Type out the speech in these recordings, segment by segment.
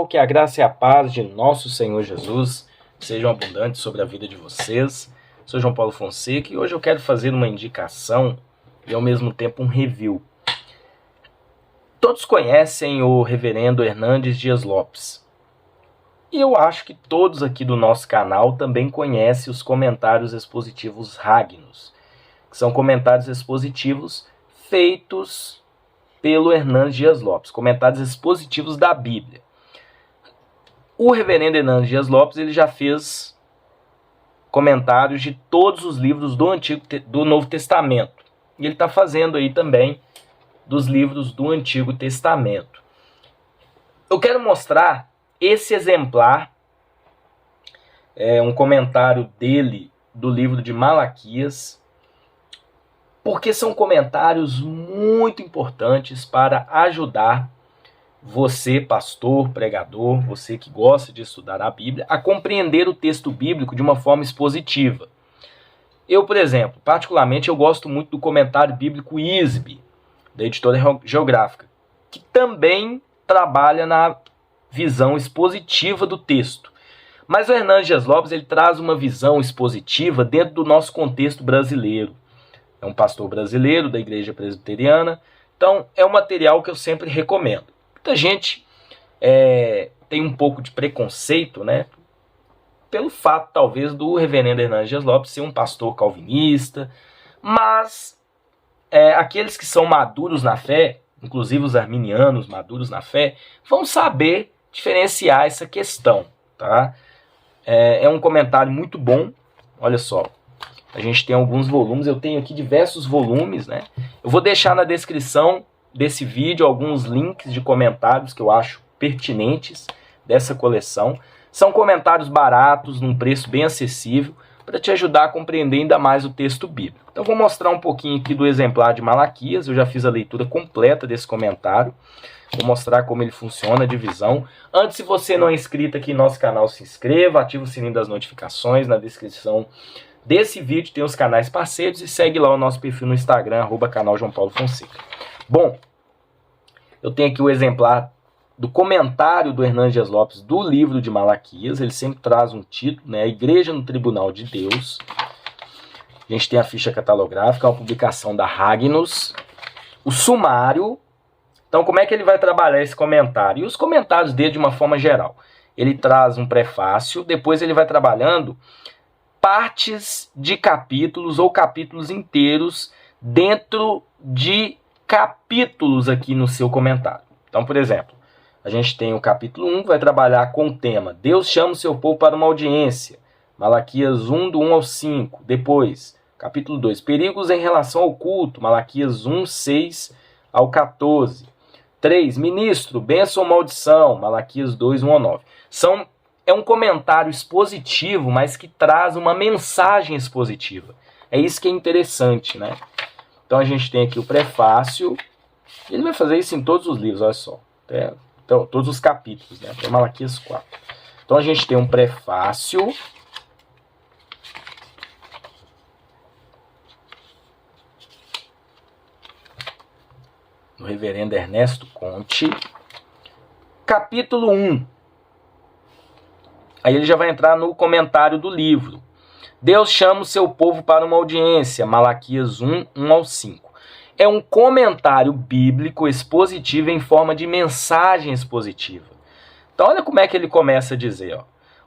Que a graça e a paz de nosso Senhor Jesus sejam abundantes sobre a vida de vocês. Sou João Paulo Fonseca e hoje eu quero fazer uma indicação e ao mesmo tempo um review. Todos conhecem o reverendo Hernandes Dias Lopes. E eu acho que todos aqui do nosso canal também conhecem os comentários expositivos Ragnos, que são comentários expositivos feitos pelo Hernandes Dias Lopes, comentários expositivos da Bíblia. O reverendo Hernandes Dias Lopes ele já fez comentários de todos os livros do Novo Testamento. E ele está fazendo aí também dos livros do Antigo Testamento. Eu quero mostrar esse exemplar, um comentário dele do livro de Malaquias, porque são comentários muito importantes para ajudar você, pastor, pregador, você que gosta de estudar a Bíblia, a compreender o texto bíblico de uma forma expositiva. Eu, por exemplo, particularmente, eu gosto muito do comentário bíblico ISB, da Editora Geográfica, que também trabalha na visão expositiva do texto. Mas o Hernandes Dias Lopes ele traz uma visão expositiva dentro do nosso contexto brasileiro. É um pastor brasileiro da Igreja Presbiteriana, então é um material que eu sempre recomendo. Muita gente tem um pouco de preconceito, né? Pelo fato, talvez, do reverendo Hernandes Dias Lopes ser um pastor calvinista, mas aqueles que são maduros na fé, inclusive os arminianos maduros na fé, vão saber diferenciar essa questão, tá? É um comentário muito bom, olha só. A gente tem alguns volumes, eu tenho aqui diversos volumes, né? Eu vou deixar na descrição desse vídeo alguns links de comentários que eu acho pertinentes dessa coleção. São comentários baratos, num preço bem acessível, para te ajudar a compreender ainda mais o texto bíblico. Então vou mostrar um pouquinho aqui do exemplar de Malaquias, eu já fiz a leitura completa desse comentário. Vou mostrar como ele funciona, a divisão. Antes, se você não é inscrito aqui no nosso canal, se inscreva, ativa o sininho das notificações. Na descrição desse vídeo tem os canais parceiros e segue lá o nosso perfil no Instagram, @canal João Paulo Fonseca. Bom, eu tenho aqui o exemplar do comentário do Hernandes Dias Lopes do livro de Malaquias. Ele sempre traz um título, né? A Igreja no Tribunal de Deus. A gente tem a ficha catalográfica, uma publicação da Ragnos, o sumário. Então, como é que ele vai trabalhar esse comentário? E os comentários dele de uma forma geral. Ele traz um prefácio, depois ele vai trabalhando partes de capítulos ou capítulos inteiros dentro de capítulos aqui no seu comentário. Então, por exemplo, a gente tem o capítulo 1, que vai trabalhar com o tema Deus chama o seu povo para uma audiência. Malaquias 1, do 1 ao 5. Depois, capítulo 2, perigos em relação ao culto. Malaquias 1, 6 ao 14. 3, ministro, bênção ou maldição. Malaquias 2, 1 ao 9. É um comentário expositivo, mas que traz uma mensagem expositiva. É isso que é interessante, né? Então a gente tem aqui o prefácio. Ele vai fazer isso em todos os livros, olha só. Então, todos os capítulos, né? Até Malaquias 4. Então a gente tem um prefácio. Do reverendo Ernesto Conte. Capítulo 1. Aí ele já vai entrar no comentário do livro. Deus chama o seu povo para uma audiência. Malaquias 1, 1 ao 5. É um comentário bíblico expositivo em forma de mensagem expositiva. Então olha como é que ele começa a dizer.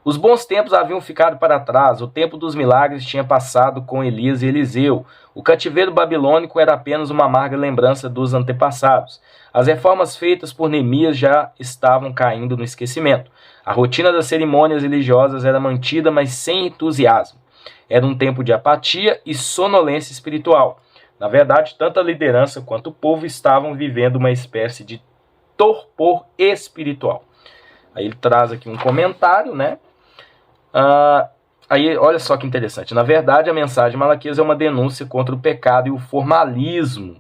Os bons tempos haviam ficado para trás. O tempo dos milagres tinha passado com Elias e Eliseu. O cativeiro babilônico era apenas uma amarga lembrança dos antepassados. As reformas feitas por Neemias já estavam caindo no esquecimento. A rotina das cerimônias religiosas era mantida, mas sem entusiasmo. Era um tempo de apatia e sonolência espiritual. Na verdade, tanto a liderança quanto o povo estavam vivendo uma espécie de torpor espiritual. Aí ele traz aqui um comentário, né? Aí, olha só que interessante. Na verdade, a mensagem de Malaquias é uma denúncia contra o pecado e o formalismo.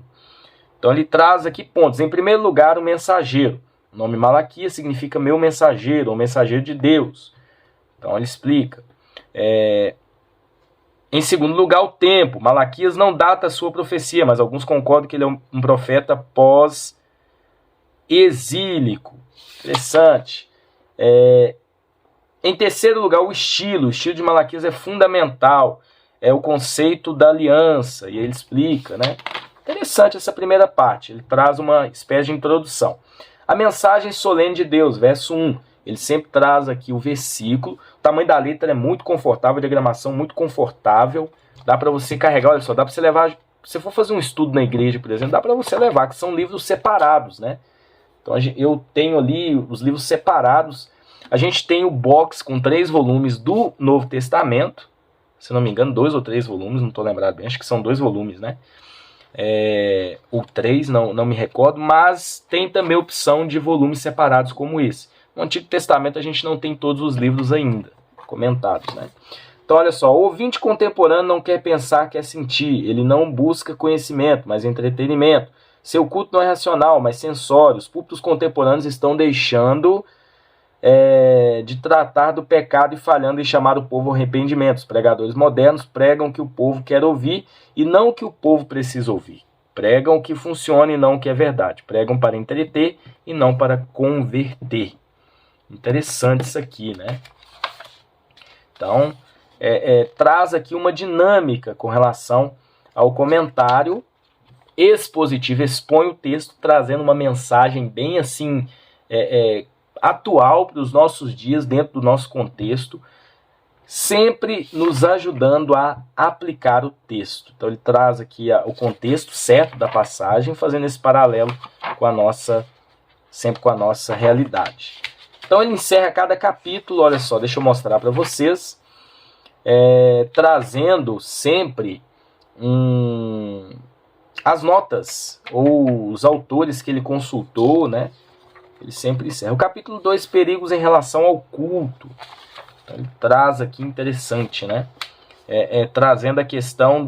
Então ele traz aqui pontos. Em primeiro lugar, o mensageiro. O nome Malaquias significa meu mensageiro, ou mensageiro de Deus. Então ele explica. Em segundo lugar, o tempo. Malaquias não data a sua profecia, mas alguns concordam que ele é um profeta pós-exílico. Interessante. Em terceiro lugar, o estilo de Malaquias é fundamental, é o conceito da aliança, e ele explica, né? Interessante essa primeira parte, ele traz uma espécie de introdução. A mensagem solene de Deus, verso 1, ele sempre traz aqui o versículo, o tamanho da letra é muito confortável, a diagramação muito confortável, dá para você carregar, olha só, dá para você levar, se você for fazer um estudo na igreja, por exemplo, dá para você levar, que são livros separados, né? Então eu tenho ali os livros separados. A gente tem o box com 3 volumes do Novo Testamento, se não me engano, 2 ou 3 volumes, não estou lembrado bem, acho que são 2 volumes, né? Ou 3, não me recordo, mas tem também a opção de volumes separados como esse. No Antigo Testamento a gente não tem todos os livros ainda comentados, né? Então olha só, o ouvinte contemporâneo não quer pensar, quer sentir, ele não busca conhecimento, mas entretenimento. Seu culto não é racional, mas sensório. Os púlpitos contemporâneos estão deixando de tratar do pecado e falhando em chamar o povo ao arrependimento. Os pregadores modernos pregam o que o povo quer ouvir e não o que o povo precisa ouvir. Pregam o que funciona e não o que é verdade. Pregam para entreter e não para converter. Interessante isso aqui, né? Então, traz aqui uma dinâmica com relação ao comentário expositivo, expõe o texto trazendo uma mensagem bem assim atual para os nossos dias, dentro do nosso contexto, sempre nos ajudando a aplicar o texto. Então ele traz aqui o contexto certo da passagem, fazendo esse paralelo com sempre com a nossa realidade. Então ele encerra cada capítulo, olha só, deixa eu mostrar para vocês, trazendo sempre as notas ou os autores que ele consultou, né? Ele sempre encerra. O capítulo 2, perigos em relação ao culto. Então, ele traz aqui, interessante, né? Trazendo a questão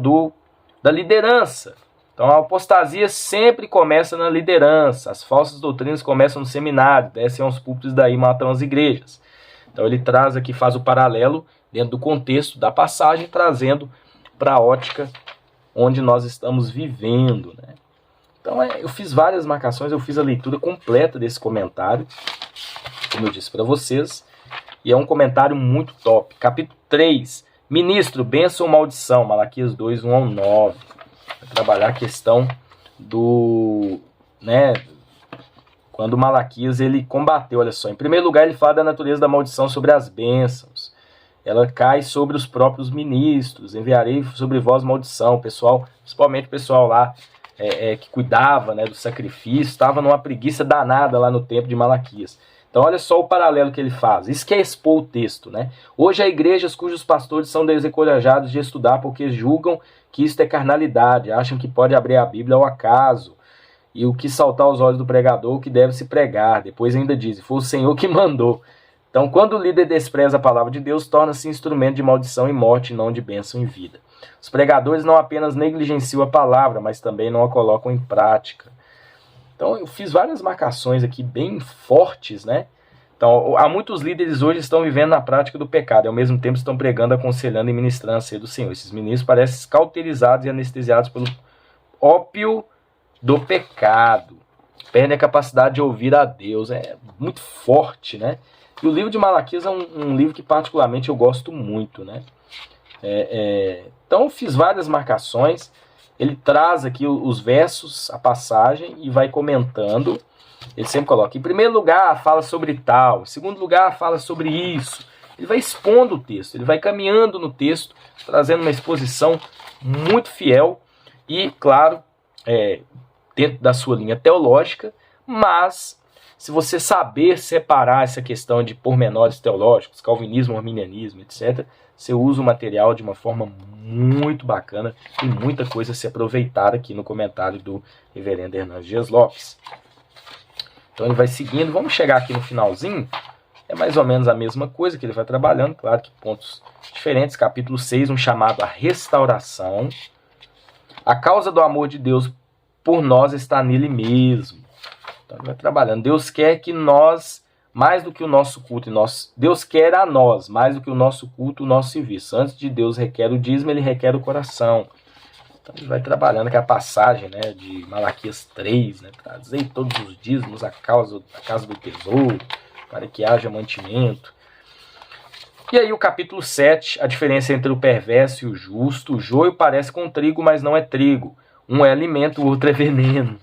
da liderança. Então a apostasia sempre começa na liderança. As falsas doutrinas começam no seminário, descem aos púlpitos, daí matam as igrejas. Então ele traz aqui, faz o paralelo dentro do contexto da passagem, trazendo para a ótica onde nós estamos vivendo, né? Então eu fiz várias marcações, eu fiz a leitura completa desse comentário, como eu disse para vocês, e é um comentário muito top. Capítulo 3, ministro, bênção ou maldição, Malaquias 2, 1 ao 9. Vai trabalhar a questão quando Malaquias ele combateu, olha só. Em primeiro lugar, ele fala da natureza da maldição sobre as bênçãos. Ela cai sobre os próprios ministros. Enviarei sobre vós maldição. Pessoal, principalmente o pessoal lá que cuidava, né, do sacrifício, estava numa preguiça danada lá no tempo de Malaquias. Então olha só o paralelo que ele faz. Isso que é expor o texto, né? Hoje há igrejas cujos pastores são desencorajados de estudar porque julgam que isto é carnalidade, acham que pode abrir a Bíblia ao acaso, e o que saltar aos olhos do pregador, o que deve se pregar. Depois ainda diz, foi o Senhor que mandou. Então quando o líder despreza a palavra de Deus, torna-se instrumento de maldição e morte, não de bênção e vida. Os pregadores não apenas negligenciam a palavra, mas também não a colocam em prática. Então eu fiz várias marcações aqui bem fortes, né? Então há muitos líderes hoje que estão vivendo na prática do pecado e ao mesmo tempo estão pregando, aconselhando e ministrando a ceia do Senhor. Esses ministros parecem cauterizados e anestesiados pelo ópio do pecado. Perdem a capacidade de ouvir a Deus. É muito forte, né? E o livro de Malaquias é um livro que particularmente eu gosto muito, né? Então eu fiz várias marcações. Ele traz aqui os versos, a passagem, e vai comentando. Ele sempre coloca, em primeiro lugar, fala sobre tal. Em segundo lugar, fala sobre isso. Ele vai expondo o texto, ele vai caminhando no texto, trazendo uma exposição muito fiel e, claro, dentro da sua linha teológica, mas se você saber separar essa questão de pormenores teológicos, calvinismo, arminianismo, etc., você usa o material de uma forma muito bacana e muita coisa a se aproveitar aqui no comentário do reverendo Hernandes Dias Lopes. Então ele vai seguindo, vamos chegar aqui no finalzinho, é mais ou menos a mesma coisa que ele vai trabalhando, claro que pontos diferentes. Capítulo 6, um chamado à restauração. A causa do amor de Deus por nós está nele mesmo. Então ele vai trabalhando. Deus quer que nós, mais do que o nosso culto, Deus quer a nós, mais do que o nosso culto, o nosso serviço. Antes de Deus requer o dízimo, ele requer o coração. Então ele vai trabalhando com a passagem, né, de Malaquias 3, né, trazer todos os dízimos à casa do tesouro, para que haja mantimento. E aí o capítulo 7, a diferença entre o perverso e o justo. O joio parece com trigo, mas não é trigo. Um é alimento, o outro é veneno.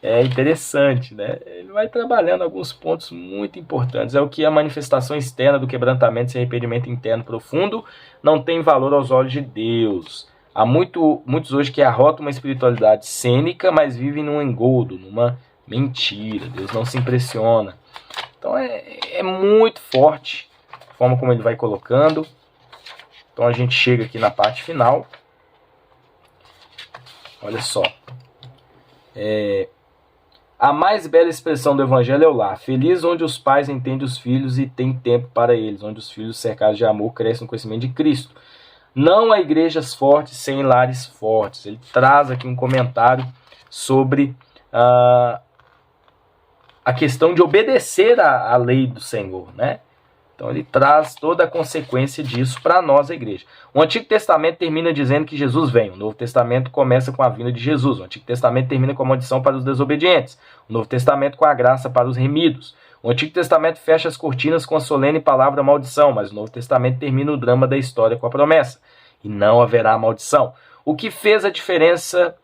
É interessante, né? Ele vai trabalhando alguns pontos muito importantes. É o que a manifestação externa do quebrantamento e arrependimento interno profundo não tem valor aos olhos de Deus. Há muitos hoje que arrotam uma espiritualidade cênica, mas vivem num engodo, numa mentira. Deus não se impressiona. Então é muito forte a forma como ele vai colocando. Então a gente chega aqui na parte final. Olha só. A mais bela expressão do evangelho é o lar. Feliz onde os pais entendem os filhos e têm tempo para eles. Onde os filhos cercados de amor crescem no conhecimento de Cristo. Não há igrejas fortes sem lares fortes. Ele traz aqui um comentário sobre a questão de obedecer à lei do Senhor, né? Então ele traz toda a consequência disso para nós, a igreja. O Antigo Testamento termina dizendo que Jesus vem. O Novo Testamento começa com a vinda de Jesus. O Antigo Testamento termina com a maldição para os desobedientes. O Novo Testamento com a graça para os remidos. O Antigo Testamento fecha as cortinas com a solene palavra maldição, mas o Novo Testamento termina o drama da história com a promessa. E não haverá maldição. O que fez a diferença,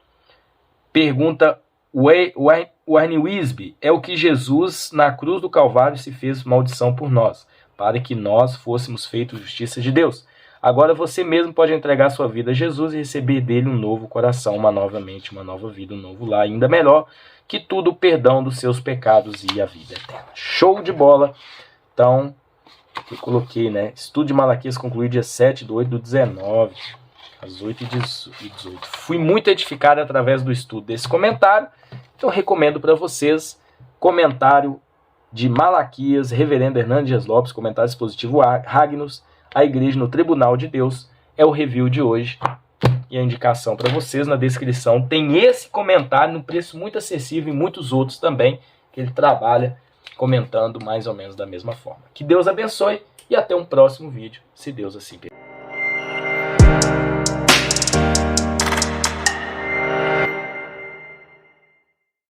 pergunta Warren Wisby, é o que Jesus, na cruz do Calvário, se fez maldição por nós, para que nós fôssemos feitos justiça de Deus. Agora você mesmo pode entregar sua vida a Jesus e receber dele um novo coração, uma nova mente, uma nova vida, um novo lar, ainda melhor que tudo, o perdão dos seus pecados e a vida eterna. Show de bola! Então, eu coloquei, né? Estudo de Malaquias concluído dia 7/8/19, às 8h18. Fui muito edificado através do estudo desse comentário, então recomendo para vocês, comentário de Malaquias, Reverendo Hernandes Dias Lopes, comentário expositivo Ragnus, a Igreja no Tribunal de Deus, é o review de hoje. E a indicação para vocês na descrição tem esse comentário num preço muito acessível e muitos outros também, que ele trabalha comentando mais ou menos da mesma forma. Que Deus abençoe e até um próximo vídeo, se Deus assim permitir.